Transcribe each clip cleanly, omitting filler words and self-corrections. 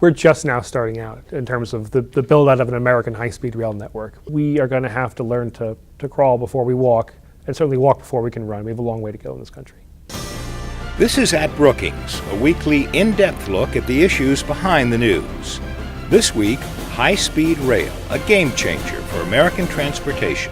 We're just now starting out in terms of the build out of an American high-speed rail network. We are going to have to learn to crawl before we walk, and certainly walk before we can run. We have a long way to go in this country. This is At Brookings, a weekly in-depth look at the issues behind the news. This week, high-speed rail, a game changer for American transportation.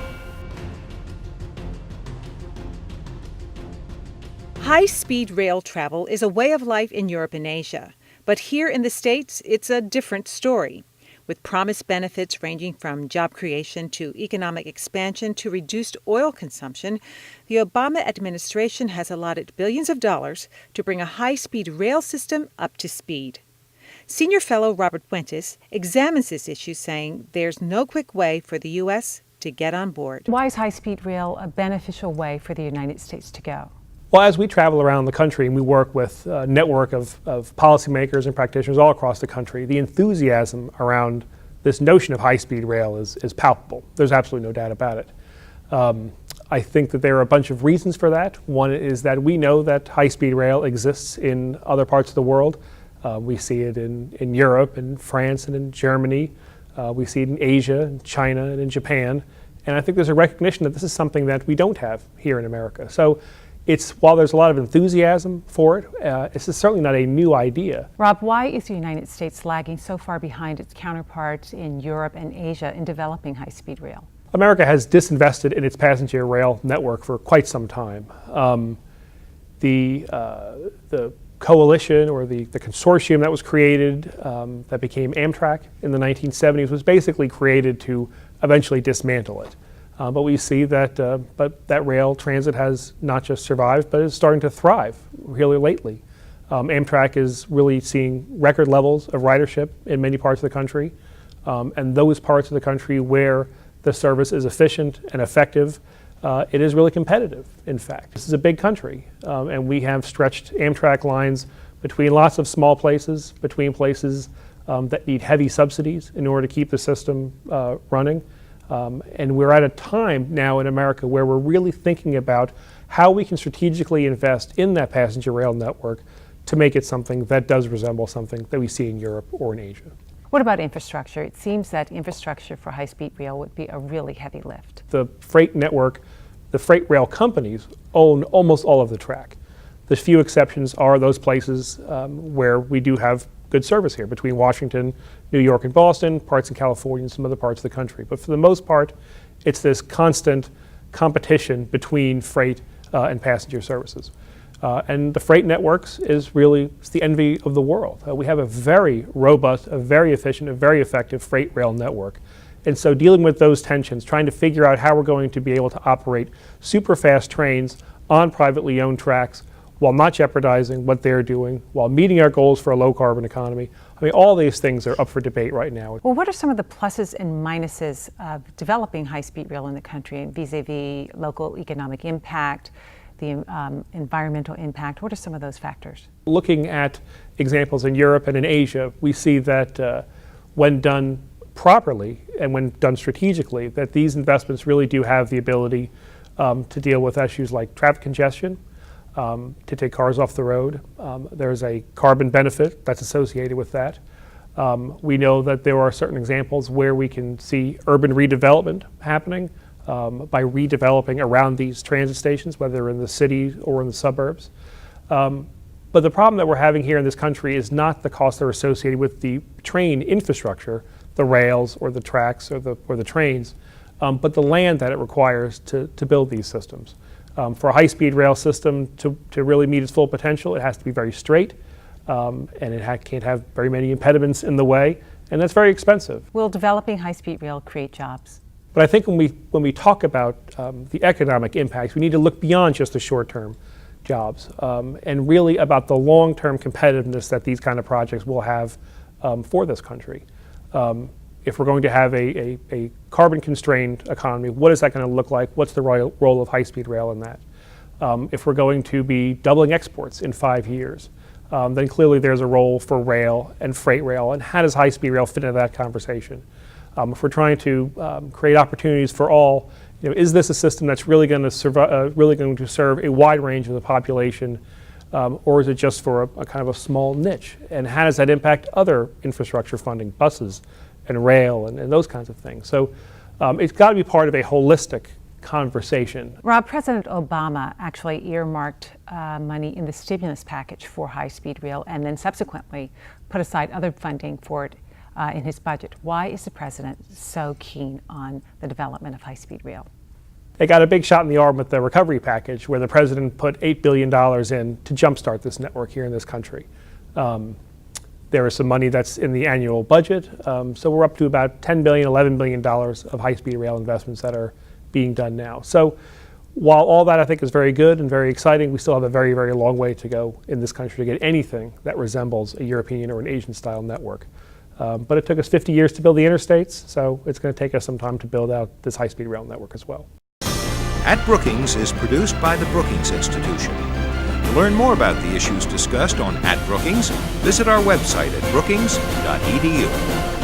High-speed rail travel is a way of life in Europe and Asia. But here in the States, it's a different story. With promised benefits ranging from job creation to economic expansion to reduced oil consumption, the Obama administration has allotted billions of dollars to bring a high-speed rail system up to speed. Senior fellow Robert Puentes examines this issue, saying there's no quick way for the U.S. to get on board. Why is high-speed rail a beneficial way for the United States to go? Well, as we travel around the country and we work with a network of policymakers and practitioners all across the country, the enthusiasm around this notion of high-speed rail is palpable. There's absolutely no doubt about it. I think that there are a bunch of reasons for that. One is that we know that high-speed rail exists in other parts of the world. We see it in Europe, in France, and in Germany. We see it in Asia, in China, and in Japan. And I think there's a recognition that this is something that we don't have here in America. So while there's a lot of enthusiasm for it, it's certainly not a new idea. Rob, why is the United States lagging so far behind its counterparts in Europe and Asia in developing high-speed rail? America has disinvested in its passenger rail network for quite some time. The coalition or the consortium that was created that became Amtrak in the 1970s was basically created to eventually dismantle it. But we see that that rail transit has not just survived, but is starting to thrive really lately. Amtrak is really seeing record levels of ridership in many parts of the country. And those parts of the country where the service is efficient and effective, it is really competitive, in fact. This is a big country, and we have stretched Amtrak lines between lots of small places, between places that need heavy subsidies in order to keep the system running. And we're at a time now in America where we're really thinking about how we can strategically invest in that passenger rail network to make it something that does resemble something that we see in Europe or in Asia. What about infrastructure? It seems that infrastructure for high-speed rail would be a really heavy lift. The freight network, the freight rail companies own almost all of the track. The few exceptions are those places where we do have good service here between Washington, New York, and Boston, parts of California, and some other parts of the country. But for the most part, it's this constant competition between freight and passenger services. And the freight networks is really the envy of the world. We have a very robust, a very efficient, a very effective freight rail network. And so dealing with those tensions, trying to figure out how we're going to be able to operate super fast trains on privately owned tracks while not jeopardizing what they're doing, while meeting our goals for a low carbon economy. I mean, all these things are up for debate right now. Well, what are some of the pluses and minuses of developing high-speed rail in the country vis-a-vis local economic impact, the environmental impact? What are some of those factors? Looking at examples in Europe and in Asia, we see that when done properly and when done strategically, that these investments really do have the ability to deal with issues like traffic congestion, to take cars off the road. There's a carbon benefit that's associated with that. We know that there are certain examples where we can see urban redevelopment happening by redeveloping around these transit stations, whether in the city or in the suburbs. But the problem that we're having here in this country is not the costs that are associated with the train infrastructure, the rails or the tracks or the trains, but the land that it requires to build these systems. For a high-speed rail system to really meet its full potential, it has to be very straight, and it can't have very many impediments in the way, and that's very expensive. Will developing high-speed rail create jobs? But I think when we talk about the economic impacts, we need to look beyond just the short-term jobs and really about the long-term competitiveness that these kind of projects will have for this country. If we're going to have a carbon-constrained economy, what is that going to look like? What's the role of high-speed rail in that? If we're going to be doubling exports in 5 years, then clearly there's a role for rail and freight rail, and how does high-speed rail fit into that conversation? If we're trying to create opportunities for all, is this a system that's really going to serve a wide range of the population or is it just for a kind of a small niche? And how does that impact other infrastructure funding, buses and rail and those kinds of things? So it's got to be part of a holistic conversation. Rob, President Obama actually earmarked money in the stimulus package for high-speed rail and then subsequently put aside other funding for it in his budget. Why is the president so keen on the development of high-speed rail? They got a big shot in the arm with the recovery package, where the president put $8 billion in to jumpstart this network here in this country. There is some money that's in the annual budget, so we're up to about $10 billion, $11 billion of high-speed rail investments that are being done now. So while all that I think is very good and very exciting, we still have a very, very long way to go in this country to get anything that resembles a European or an Asian-style network. But it took us 50 years to build the interstates, so it's going to take us some time to build out this high-speed rail network as well. At Brookings is produced by the Brookings Institution. To learn more about the issues discussed on At Brookings, visit our website at brookings.edu.